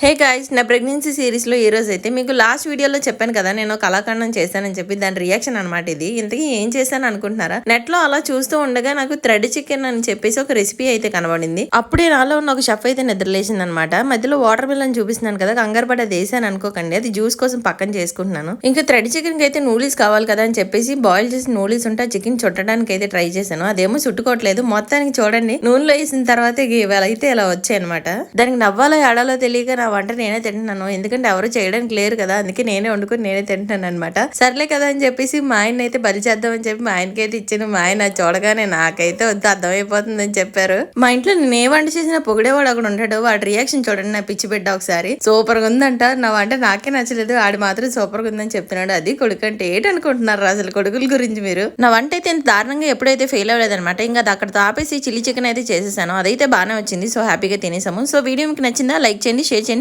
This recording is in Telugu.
హే గాయ్స్, నా ప్రెగ్నెన్సీ సిరీస్లో ఈ రోజు అయితే మీకు లాస్ట్ వీడియోలో చెప్పాను కదా, నేను కళాఖండం చేశానని చెప్పి. దాని రియాక్షన్ అనమాట ఇది. ఇంతకీ ఏం చేశాను అనుకుంటున్నారా? నెట్ లో అలా చూస్తూ ఉండగా నాకు థ్రెడ్ చికెన్ అని చెప్పేసి ఒక రెసిపీ అయితే కనబడింది. అప్పుడే నాలో ఉన్న ఒక షెఫ్ అయితే నిద్రలేసింది అనమాట. మధ్యలో వాటర్ మిలన్ చూపిస్తున్నాను కదా, కంగారు పడి అది వేసాను అనుకోకండి. అది జ్యూస్ కోసం పక్కన చేసుకుంటున్నాను. ఇంకా థ్రెడ్ చికెన్ కి అయితే నూడిల్స్ కావాలి కదా అని చెప్పేసి బాయిల్ చేసి నూడిల్స్ ఉంటే చికెన్ చుట్టడానికి అయితే ట్రై చేశాను. అదేమో చుట్టుకోవట్లేదు. మొత్తానికి చూడండి, నూనెలో వేసిన తర్వాత ఇవాళ అయితే ఇలా వచ్చాయి అనమాట. దానికి నవ్వాలో ఏడాలో తెలియక నా వంట నేనే తింటున్నాను. ఎందుకంటే ఎవరు చేయడానికి లేరు కదా, అందుకే నేనే వండుకొని నేనే తింటున్నాను అనమాట. సర్లే కదా అని చెప్పేసి మా ఆయన అయితే బలి చేద్దామని చెప్పి మా ఆయనకి అయితే ఇచ్చాను. మా ఆయన చూడగానే నాకైతే వద్దు, అర్థమైపోతుందని చెప్పారు. మా ఇంట్లో నేను ఏ వంట చేసినా పొగిడేవాడు అక్కడ ఉంటాడు. వాడి రియాక్షన్ చూడండి, నా పిచ్చి బిడ్డ ఒకసారి సూపర్ గా ఉందంట. నా వంట నాకే నచ్చలేదు, ఆడి మాత్రం సూపర్ గా ఉందని చెప్తున్నాడు. అది కొడుకు అంటే ఏంటనుకుంటున్నారు అసలు కొడుకుల గురించి మీరు? నా వంట అయితే ఇంత దారుణంగా ఎప్పుడైతే ఫెయిల్ అవ్వలేదు అనమాట. ఇంకా అది అక్కడ తాపేసి చిల్లీ చికెన్ అయితే చేసేసాను. అదైతే బాగానే వచ్చింది. సో హ్యాపీగా తినేసాము. సో వీడియో మీకు నచ్చిందా? లైక్ చేయండి, షేర్ చేయండి.